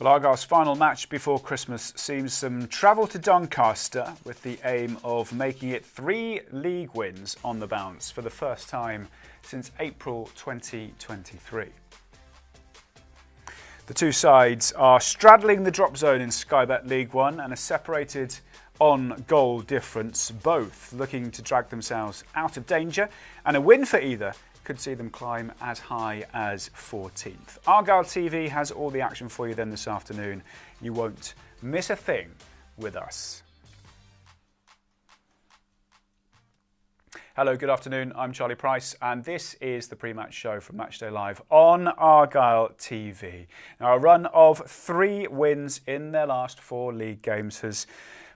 Well, Argyle's final match before Christmas sees some travel to Doncaster with the aim of making it 3 league wins on the bounce for the first time since April 2023. The two sides are straddling the drop zone in Sky Bet League One and are separated on goal difference, both looking to drag themselves out of danger, and a win for either could see them climb as high as 14th. Argyle TV has all the action for you then this afternoon. You won't miss a thing with us. Hello, good afternoon. I'm Charlie Price, and this is the pre-match show from Matchday Live on Argyle TV. Now, a run of 3 wins in their last 4 league games has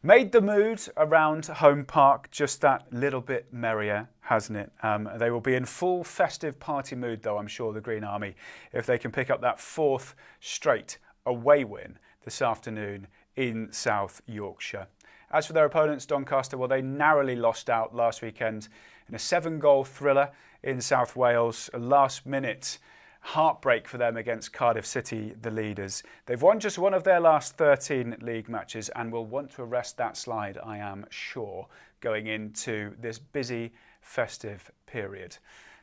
made the mood around Home Park just that little bit merrier, hasn't it? They will be in full festive party mood, though, I'm sure, the Green Army, if they can pick up that 4th straight away win this afternoon in South Yorkshire. As for their opponents, Doncaster, well, they narrowly lost out last weekend in a 7-goal thriller in South Wales, a last-minute heartbreak for them against Cardiff City, the leaders. They've won just one of their last 13 league matches and will want to arrest that slide, I am sure, going into this busy, festive period.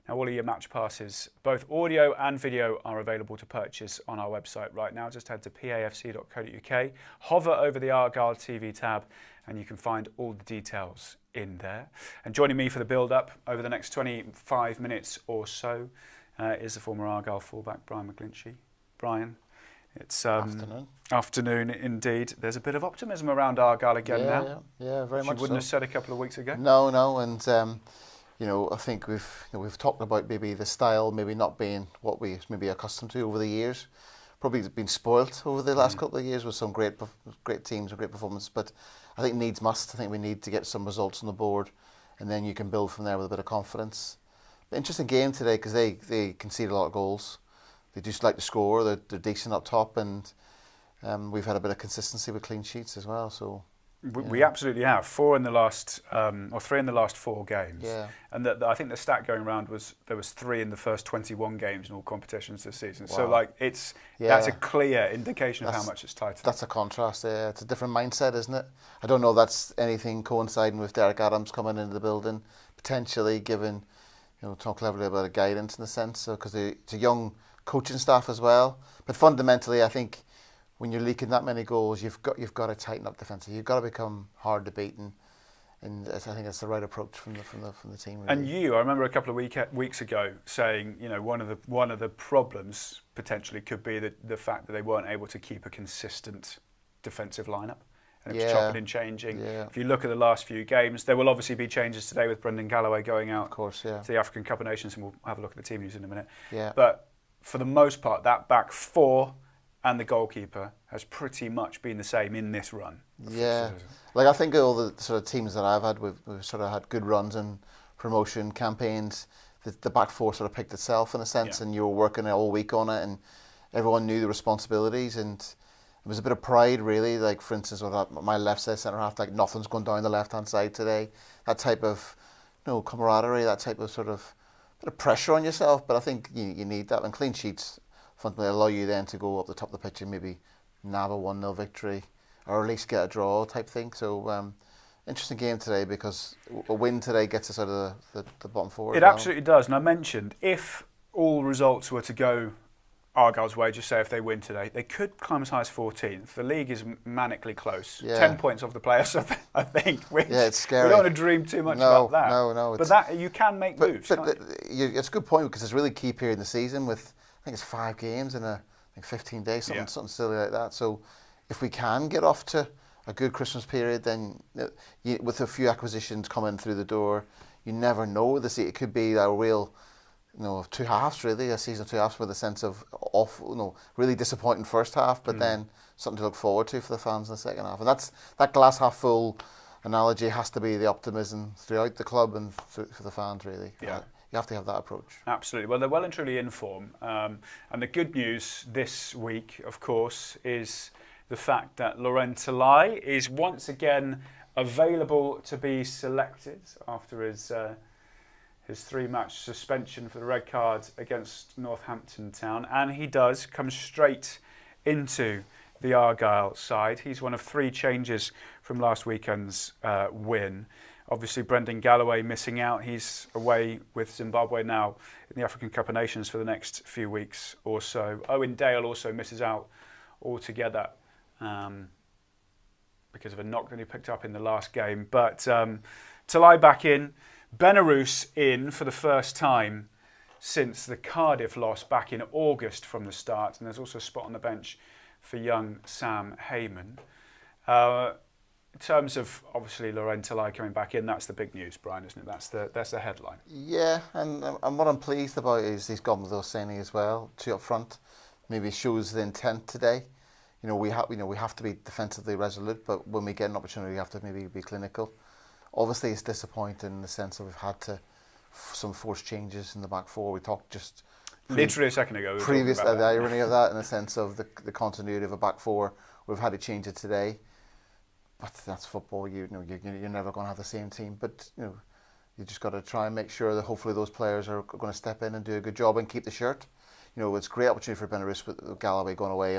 Now, all of your match passes, both audio and video, are available to purchase on our website right now. Just head to pafc.co.uk, hover over the Argyle TV tab, and you can find all the details in there. And joining me for the build-up over the next 25 minutes or so is the former Argyle fullback, Brian McClinchie. Brian, it's afternoon indeed. There's a bit of optimism around Argyle again now. Yeah, very much so. You wouldn't have said a couple of weeks ago. No, and you know, I think we've talked about maybe the style maybe not being what we maybe accustomed to over the years. Probably been spoilt over the last couple of years with some great teams and great performances. But I think needs must. I think we need to get some results on the board, and then you can build from there with a bit of confidence. But interesting game today because they concede a lot of goals. They just like to score. They're decent up top, and we've had a bit of consistency with clean sheets as well. So. We absolutely have 4 in the last, or 3 in the last 4 games. Yeah. And I think the stat going around was there was 3 in the first 21 games in all competitions this season. Wow. So like that's a clear indication of how much it's tightened. That's a contrast. Yeah, it's a different mindset, isn't it? I don't know if that's anything coinciding with Derek Adams coming into the building, potentially giving, talk cleverly about a guidance in a sense, because it's a young coaching staff as well. But fundamentally, I think, when you're leaking that many goals, you've got to tighten up defensively. You've got to become hard to beat, and I think that's the right approach from the team. Really. And I remember a couple of weeks ago saying, one of the problems potentially could be the fact that they weren't able to keep a consistent defensive lineup, and it was chopping and changing. Yeah. If you look at the last few games, there will obviously be changes today with Brendan Galloway going out, of course, to the African Cup of Nations, and we'll have a look at the team news in a minute. Yeah. But for the most part, that back 4. And the goalkeeper has pretty much been the same in this run. Yeah, like I think all the sort of teams that I've had, we've sort of had good runs and promotion campaigns. The back 4 sort of picked itself in a sense, and you were working all week on it, and everyone knew the responsibilities, and it was a bit of pride really. Like for instance, with my left side centre half, like nothing's going down the left hand side today. That type of camaraderie, that type of sort of bit of pressure on yourself. But I think you need that, and clean sheets fundamentally allow you then to go up the top of the pitch and maybe nab a 1-0 victory, or at least get a draw type thing. So interesting game today, because a win today gets us out of the bottom 4. It absolutely does. And I mentioned, if all results were to go Argyle's way, just say if they win today, they could climb as high as 14th. The league is manically close. 10 points off the playoffs, I think. Which it's scary. We don't want to dream too much about that. No. But that you can make moves. But it's a good point, because it's a really key period in the season with, I think it's 5 games in 15 days, something silly like that. So if we can get off to a good Christmas period, then with a few acquisitions coming through the door, you never know. It could be a real, 2 halves really, a season of 2 halves with a sense of really disappointing first half, but then something to look forward to for the fans in the second half. And that glass half full analogy has to be the optimism throughout the club and for the fans really. Yeah. You have to have that approach. Absolutely. Well, they're well and truly in form. And the good news this week, of course, is the fact that Laurent Talai is once again available to be selected after his 3-match suspension for the red card against Northampton Town. And he does come straight into the Argyle side. He's one of 3 changes from last weekend's win. Obviously, Brendan Galloway missing out. He's away with Zimbabwe now in the African Cup of Nations for the next few weeks or so. Owen Dale also misses out altogether because of a knock that he picked up in the last game. But Talai back in, Benarous in for the first time since the Cardiff loss back in August from the start. And there's also a spot on the bench for young Sam Heyman. In terms of, obviously, Laurent Talai coming back in, that's the big news, Brian, isn't it? That's the headline. Yeah, and what I'm pleased about is he's gone with Oseni as well, 2 up front. Maybe shows the intent today. We have to be defensively resolute, but when we get an opportunity, we have to maybe be clinical. Obviously, it's disappointing in the sense that we've had to some forced changes in the back four. We talked just literally a second ago. Previous, the irony of that, in the sense of the continuity of a back four. We've had to change it today. But that's football. You're never going to have the same team. But you just got to try and make sure that hopefully those players are going to step in and do a good job and keep the shirt. It's a great opportunity for Benarous with Galloway going away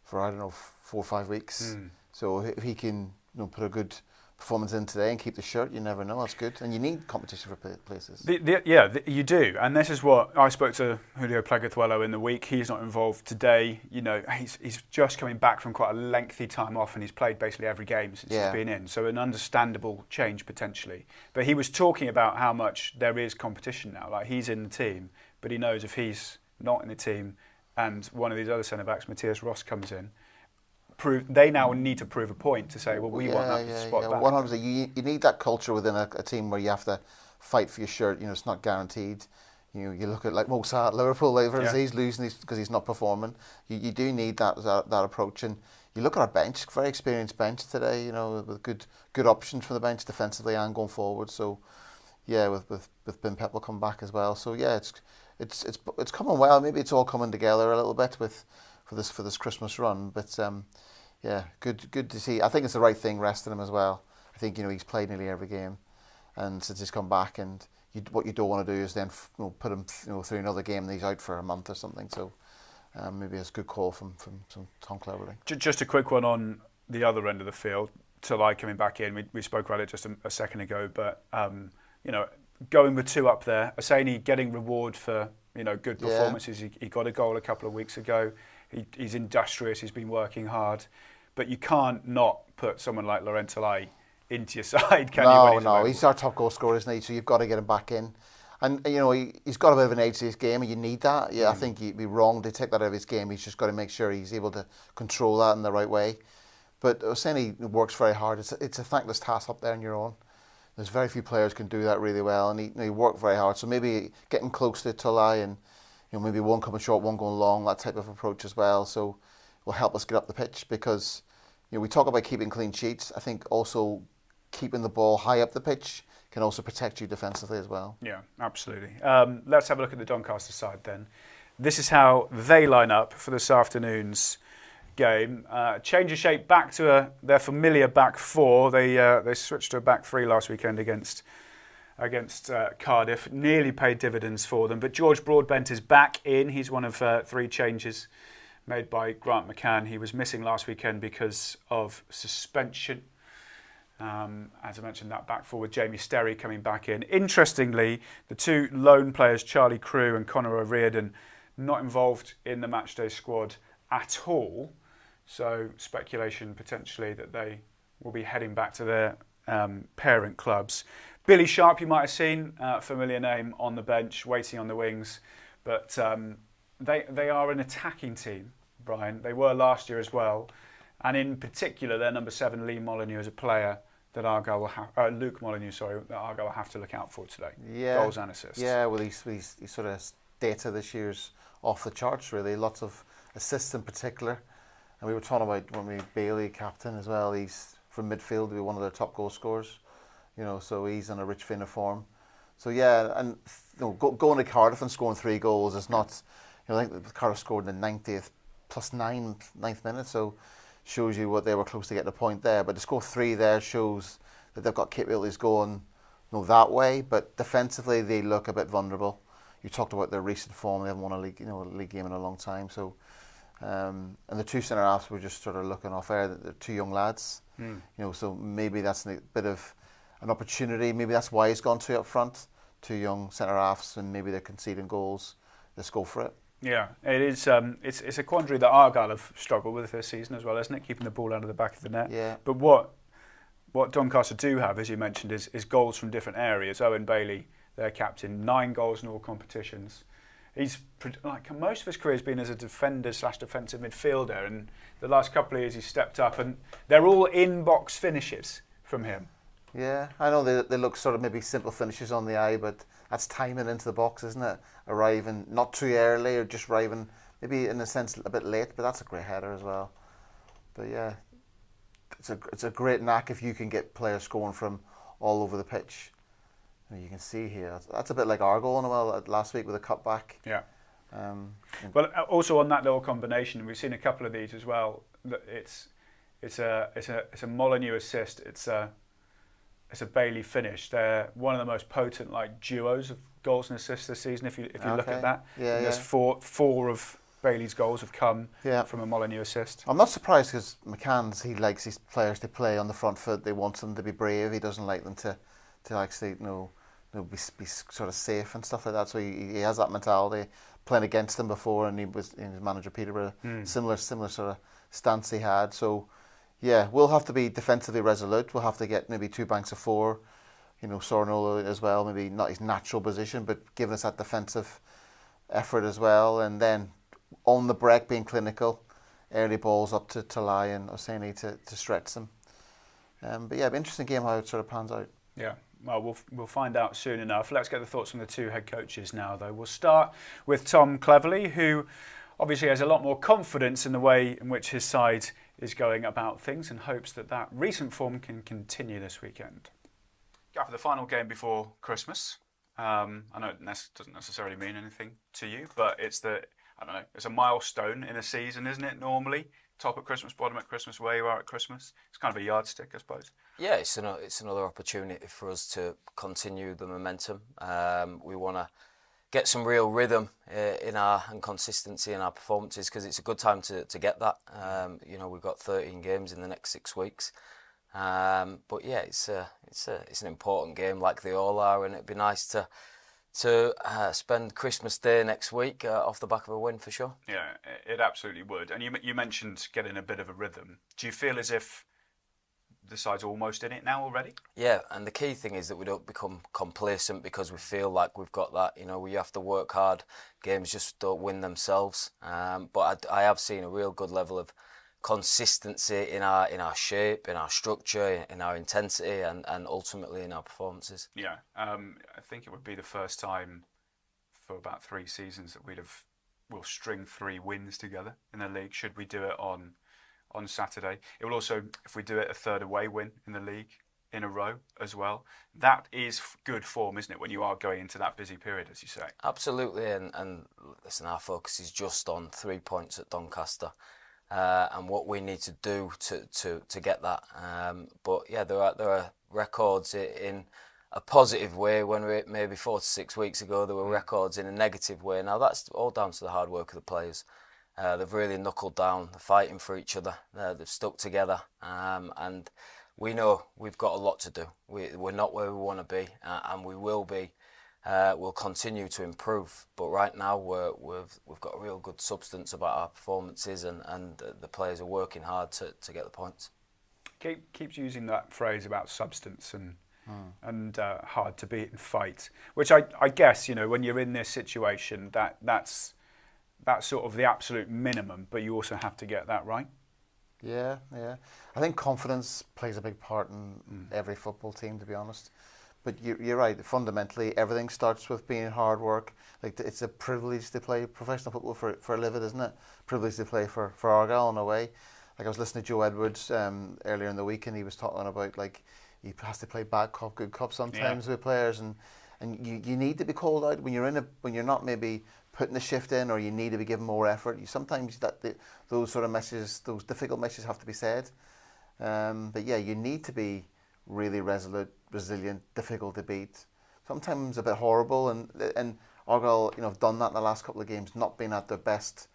for 4 or 5 weeks. So if he can put a good performance in today and keep the shirt, you never know. That's good, and you need competition for places. You do, and this is what I spoke to Julio Pleguezuelo in the week. He's not involved today. He's just coming back from quite a lengthy time off, and he's played basically every game since he's been in. So an understandable change potentially. But he was talking about how much there is competition now. Like, he's in the team, but he knows if he's not in the team, and one of these other centre backs, Matthias Ross, comes in, they now need to prove a point to say, well, we want that spot back. 100%. You need that culture within a team where you have to fight for your shirt. It's not guaranteed. You look at like Mo Salah at Liverpool, he's losing because he's not performing. You do need that approach. And you look at our bench, very experienced bench today. With good options from the bench defensively and going forward. So with Ben Pep will come back as well. So it's coming well. Maybe it's all coming together a little bit for this Christmas run, but good to see. I think it's the right thing resting him as well. I think he's played nearly every game, and since he's come back, and what you don't want to do is then put him through another game and he's out for a month or something. So maybe it's a good call from Tom Cleverley. Just a quick one on the other end of the field. Talai coming back in. We spoke about it just a second ago, but going with 2 up there. Oseni getting reward for good performances. He got a goal a couple of weeks ago. He's industrious. He's been working hard, but you can't not put someone like Laurent Talai into your side, can you? No, he's our top goal scorer, isn't he? So you've got to get him back in, and he's got a bit of an edge to his game, and you need that. I think you'd be wrong to take that out of his game. He's just got to make sure he's able to control that in the right way. But Oseni works very hard. It's a thankless task up there on your own. There's very few players can do that really well, and he worked very hard. So maybe getting close to Talai and maybe one coming short, one going long, that type of approach as well. So will help us get up the pitch, because we talk about keeping clean sheets. I think also keeping the ball high up the pitch can also protect you defensively as well. Yeah, absolutely. Let's have a look at the Doncaster side then. This is how they line up for this afternoon's game. Change of shape back to their familiar back four. They switched to a back three last weekend against Cardiff. Nearly paid dividends for them. But George Broadbent is back in. He's one of 3 changes made by Grant McCann. He was missing last weekend because of suspension. As I mentioned, that back four with Jamie Sterry coming back in. Interestingly, the 2 lone players, Charlie Crew and Conor O'Riordan, not involved in the matchday squad at all. So speculation potentially that they will be heading back to their parent clubs. Billy Sharp, you might have seen, familiar name on the bench, waiting on the wings. But they are an attacking team, Brian. They were last year as well. And in particular, their number 7, Lee Molyneux, is a player that Argyle will have, Luke Molyneux, sorry, that Argyle will have to look out for today. Yeah. Goals and assists. Yeah, well, he's sort of data this year's off the charts, really. Lots of assists in particular. And we were talking about when Bailey, captain as well. He's from midfield to be one of their top goal scorers. So he's in a rich vein of form. So yeah, and going to Cardiff and scoring 3 goals is not. I think Cardiff scored in the 90th plus 9th minute. So shows you what they were close to getting a point there. But to score 3 there shows that they've got capabilities going that way. But defensively, they look a bit vulnerable. You talked about their recent form; they haven't won a league game in a long time. So And the two centre halves were just sort of looking off air. They're two young lads, so maybe that's a bit of an opportunity. Maybe that's why he's gone two up front, two young centre halves, and maybe they're conceding goals. Let's go for it. Yeah, it is. It's a quandary that Argyle have struggled with this season as well, isn't it? Keeping the ball out of the back of the net. Yeah. But what Doncaster do have, as you mentioned, is goals from different areas. Owen Bailey, their captain, 9 goals in all competitions. He's like most of his career has been as a defender/defensive midfielder, and the last couple of years he's stepped up, and they're all in-box finishes from him. Yeah, I know they look sort of maybe simple finishes on the eye, but that's timing into the box, isn't it? Arriving not too early or just arriving maybe in a sense a bit late, but that's a great header as well. But yeah, it's a great knack if you can get players scoring from all over the pitch. You can see here that's a bit like Argyle in a while last week with a cutback. Yeah. Well, also on that little combination, we've seen a couple of these as well. It's a Molyneux assist. It's a Bailey finish. They're one of the most potent duos of goals and assists this season. If you look at that, there's four of Bailey's goals have come from a Molyneux assist. I'm not surprised because McCann, he likes his players to play on the front foot. They want them to be brave. He doesn't like them to actually be sort of safe and stuff like that. So he has that mentality. Playing against them before, and he was in his manager Peterborough, similar sort of stance he had. So. Yeah, we'll have to be defensively resolute. We'll have to get maybe 2 banks of 4, Sornola as well, maybe not his natural position, but giving us that defensive effort as well. And then on the break, being clinical, early balls up to Talai and Oseni to stretch them. But yeah, interesting game how it sort of pans out. Yeah, well, we'll find out soon enough. Let's get the thoughts from the 2 head coaches now, though. We'll start with Tom Cleverley, who obviously has a lot more confidence in the way in which his side is going about things and hopes that recent form can continue this weekend. For the final game before Christmas, I know it doesn't necessarily mean anything to you, but it's a milestone in a season, isn't it, normally? Top at Christmas, bottom at Christmas, where you are at Christmas. It's kind of a yardstick, I suppose. Yeah, it's another opportunity for us to continue the momentum. We want to get some real rhythm and consistency in our performances, because it's a good time to get that. We've got 13 games in the next 6 weeks, but yeah, it's an important game like they all are, and it'd be nice to spend Christmas Day next week off the back of a win for sure. Yeah, it absolutely would. And you mentioned getting a bit of a rhythm. Do you feel as if the side's almost in it now already? Yeah, and the key thing is that we don't become complacent because we feel like we've got that. We have to work hard. Games just don't win themselves. But I have seen a real good level of consistency in our shape, in our structure, in our intensity, and ultimately in our performances. Yeah, I think it would be the first time for about 3 seasons that we'll string 3 wins together in the league. Should we do it on Saturday? It will also, if we do it, a 3rd away win in the league in a row as well. That is good form, isn't it, when you are going into that busy period, as you say? Absolutely, and listen, our focus is just on 3 points at Doncaster, and what we need to do to get that. But yeah, there are records in a positive way when maybe 4 to 6 weeks ago there were records in a negative way. Now that's all down to the hard work of the players. They've really knuckled down. They're fighting for each other. They've stuck together, and we know we've got a lot to do. We're not where we want to be, and we will be. We'll continue to improve, but right now we've got a real good substance about our performances, and the players are working hard to get the points. Keeps using that phrase about substance and hard to beat and fight, which I guess when you're in this situation that's sort of the absolute minimum, but you also have to get that right. Yeah. I think confidence plays a big part in every football team, to be honest. But you're right. Fundamentally, everything starts with being hard work. It's a privilege to play professional football for a living, isn't it? Privilege to play for Argyle in a way. I was listening to Joe Edwards earlier in the week, and he was talking about he has to play bad cop, good cop sometimes with players, and you need to be called out when you're not maybe putting the shift in, or you need to be given more effort. Sometimes those sort of messages, those difficult messages, have to be said. But yeah, you need to be really resolute, resilient, difficult to beat. Sometimes a bit horrible, and Argyle, have done that in the last couple of games, not been at their best,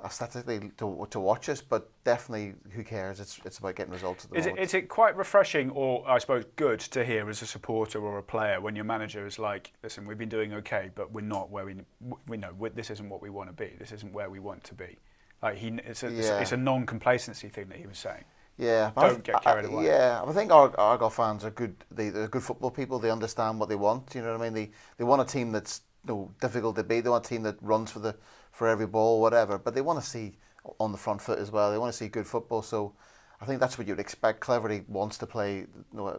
aesthetically to watch us, but definitely who cares? It's about getting results at the moment. Is it quite refreshing, or I suppose good, to hear as a supporter or a player when your manager is like, listen, we've been doing okay, but we're not where we know this isn't what we want to be. This isn't where we want to be. Like it's a non-complacency thing that he was saying. Yeah, don't get carried away. Yeah, I think Argyle fans are good. They're good football people. They understand what they want. You know what I mean? They want a team that's difficult to beat. They want a team that runs for every ball, whatever. But they want to see on the front foot as well. They want to see good football. So I think that's what you'd expect. Cleverly wants to play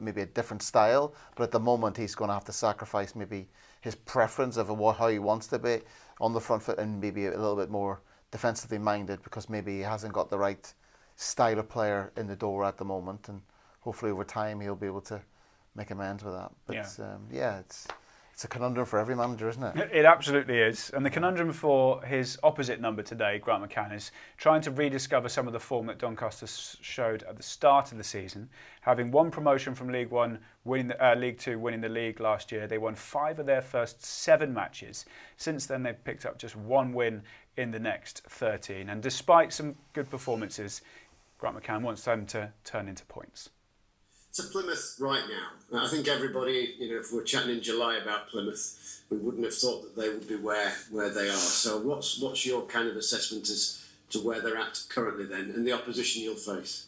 maybe a different style, but at the moment he's going to have to sacrifice maybe his preference of how he wants to be on the front foot and maybe a little bit more defensively minded, because maybe he hasn't got the right style of player in the door at the moment, and hopefully over time he'll be able to make amends with that. But it's a conundrum for every manager, isn't it? It absolutely is. And the conundrum for his opposite number today, Grant McCann, is trying to rediscover some of the form that Doncaster showed at the start of the season. Having won promotion from League One, League Two, winning the league last year, they won 5 of their first 7 matches. Since then, they've picked up just 1 win in the next 13. And despite some good performances, Grant McCann wants them to turn into points. To Plymouth right now, I think everybody, if we're chatting in July about Plymouth, we wouldn't have thought that they would be where they are. So what's your kind of assessment as to where they're at currently then, and the opposition you'll face?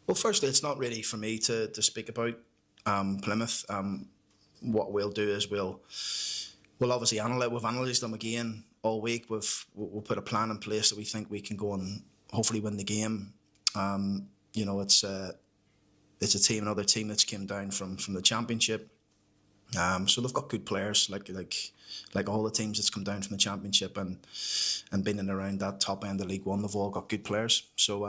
Well, firstly, it's not really for me to speak about Plymouth. What we'll do is we'll obviously we've analysed them again all week. We'll put a plan in place that we think we can go and hopefully win the game. It's another team that's came down from the Championship. So they've got good players, like all the teams that's come down from the Championship and been in around that top end of League One. They've all got good players. So,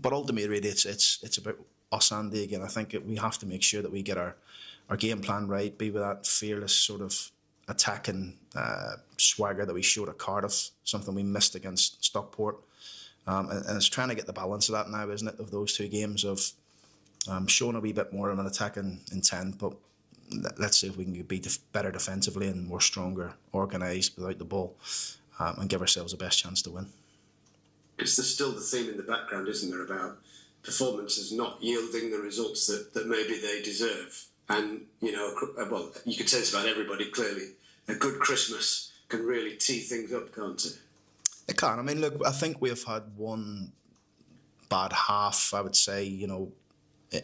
but ultimately, really, it's about us, Andy. Again, I think we have to make sure that we get our game plan right. Be with that fearless sort of attacking swagger that we showed at Cardiff, something we missed against Stockport. And it's trying to get the balance of that now, isn't it? Of those 2 games of showing a wee bit more of an attacking intent, but let's see if we can be better defensively and more stronger, organised without the ball, and give ourselves the best chance to win. Because there's still the theme in the background, isn't there, about performances not yielding the results that maybe they deserve. And, you could say this about everybody, clearly. A good Christmas can really tee things up, can't it? It can. I mean, look, I think we've had one bad half, I would say,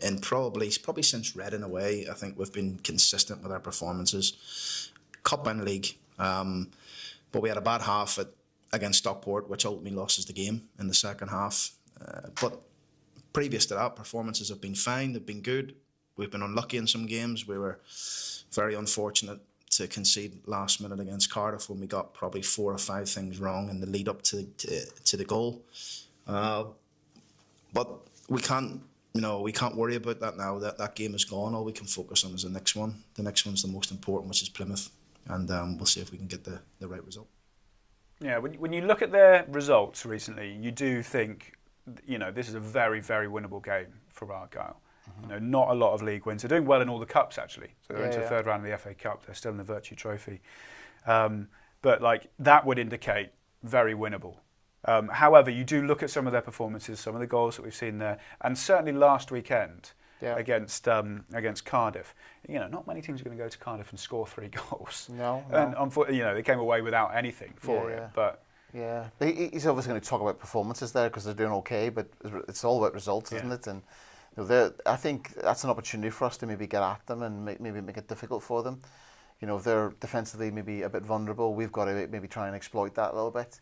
and probably since Reading away, I think we've been consistent with our performances. Cup and league. But we had a bad half against Stockport, which ultimately lost us the game in the second half. But previous to that, performances have been fine, they've been good. We've been unlucky in some games. We were very unfortunate to concede last minute against Cardiff when we got probably 4 or 5 things wrong in the lead up to the goal. But we can't worry about that now. That game is gone. All we can focus on is the next one. The next one's the most important, which is Plymouth, and we'll see if we can get the right result. Yeah, when you look at their results recently, you do think, this is a very, very winnable game for Argyle. Not a lot of league wins. They're doing well in all the cups, actually. So they're into the 3rd round of the FA Cup. They're still in the Virtue Trophy. But that would indicate very winnable. However, you do look at some of their performances, some of the goals that we've seen there, and certainly last weekend against Cardiff. Not many teams are going to go to Cardiff and score 3 goals. No. And unfortunately, they came away without anything for it. But he's obviously going to talk about performances there because they're doing okay, but it's all about results, isn't it? And I think that's an opportunity for us to maybe get at them and maybe make it difficult for them. If they're defensively maybe a bit vulnerable, we've got to maybe try and exploit that a little bit.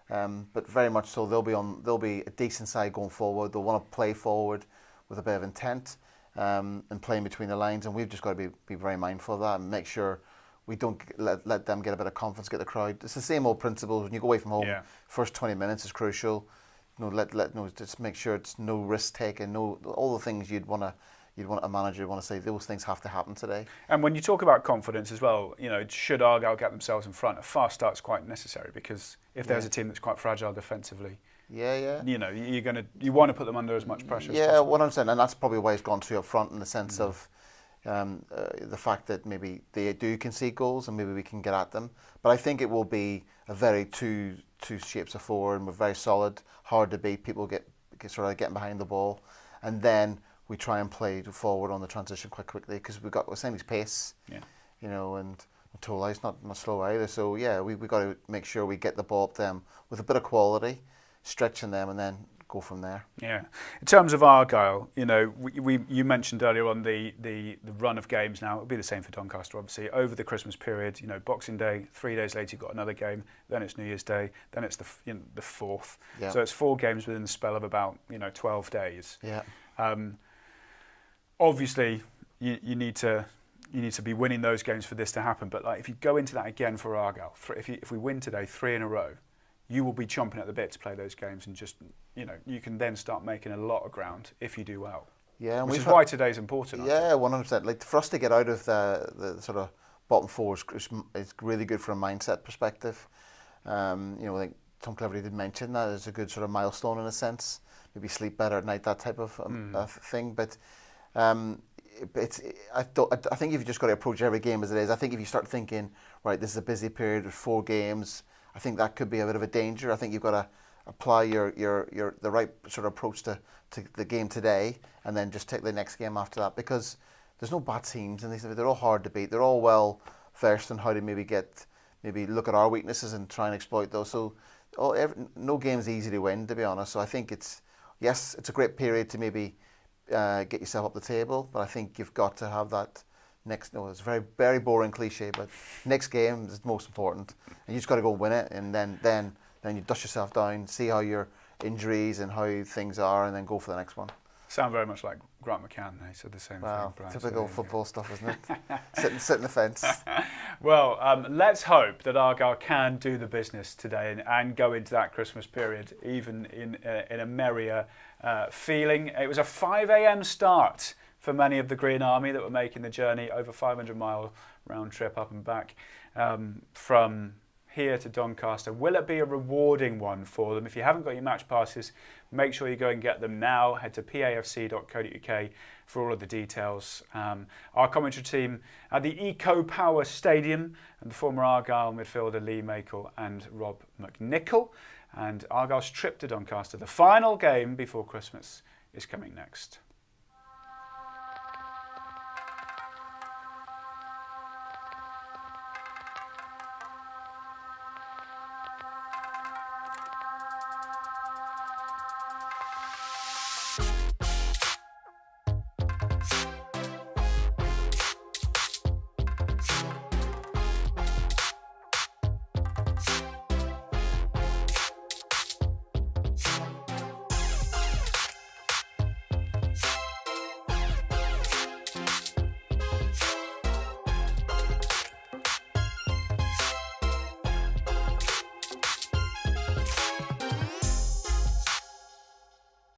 But very much so, they'll be a decent side going forward. They'll want to play forward with a bit of intent and playing between the lines, and we've just got to be very mindful of that and make sure we don't let them get a bit of confidence, get the crowd. It's the same old principles. When you go away from home, first 20 minutes is crucial. Just make sure it's no risk taken, all the things you'd want a manager want to say. Those things have to happen today. And when you talk about confidence as well, should Argyle get themselves in front, a fast start's quite necessary, because if there's a team that's quite fragile defensively, you want to put them under as much pressure as possible. What I'm saying, and that's probably why it's gone through up front in the sense of the fact that maybe they do concede goals and maybe we can get at them. But I think it will be a very two two shapes of forward, and we're very solid, hard to beat. People get sort of getting behind the ball, and then we try and play forward on the transition quite quickly because we're saying his pace, you know, and Tolai's not slow either. So yeah, we got to make sure we get the ball up them with a bit of quality, stretching them, and then go from there. Yeah. In terms of Argyle, you know, you mentioned earlier on the run of games. Now it'll be the same for Doncaster, obviously. Over the Christmas period, you know, Boxing Day, 3 days later you've got another game. Then it's New Year's Day. Then it's the 4th. Yeah. So it's 4 games within the spell of about 12 days. Yeah. Obviously, you need to be winning those games for this to happen. But like, if you go into that again for Argyle, if we win today 3 in a row, you will be chomping at the bit to play those games, and just you can then start making a lot of ground if you do well. Yeah, and which is why today's important. Yeah, 100%. Like for us to get out of the sort of bottom 4 is really good from a mindset perspective. I think Tom Cleverly did mention that as a good sort of milestone in a sense. Maybe sleep better at night, that type of thing. But I think if you just got to approach every game as it is. I think if you start thinking, right, this is a busy period with 4 games, I think that could be a bit of a danger. I think you've got to apply the right sort of approach to the game today, and then just take the next game after that, because there's no bad teams, and they're all hard to beat. They're all well versed in how to maybe look at our weaknesses and try and exploit those. So no game's easy to win, to be honest. So I think it's a great period to maybe get yourself up the table, but I think you've got to have that it's a very, very boring cliche, but next game is the most important, and you just got to go win it, and then you dust yourself down, see how your injuries and how things are, and then go for the next one. Sound very much like Grant McCann. He said the same thing. Brian, typical football stuff, isn't it? sit in the fence. Well, let's hope that Argyle can do the business today and go into that Christmas period even in a merrier feeling. It was a 5 a.m. start for many of the Green Army that were making the journey, over 500-mile round trip up and back from here to Doncaster. Will it be a rewarding one for them? If you haven't got your match passes, make sure you go and get them now. Head to pafc.co.uk for all of the details. Our commentary team at the Eco Power Stadium, and the former Argyle midfielder Lee Makel and Rob McNichol. And Argyle's trip to Doncaster, the final game before Christmas, is coming next.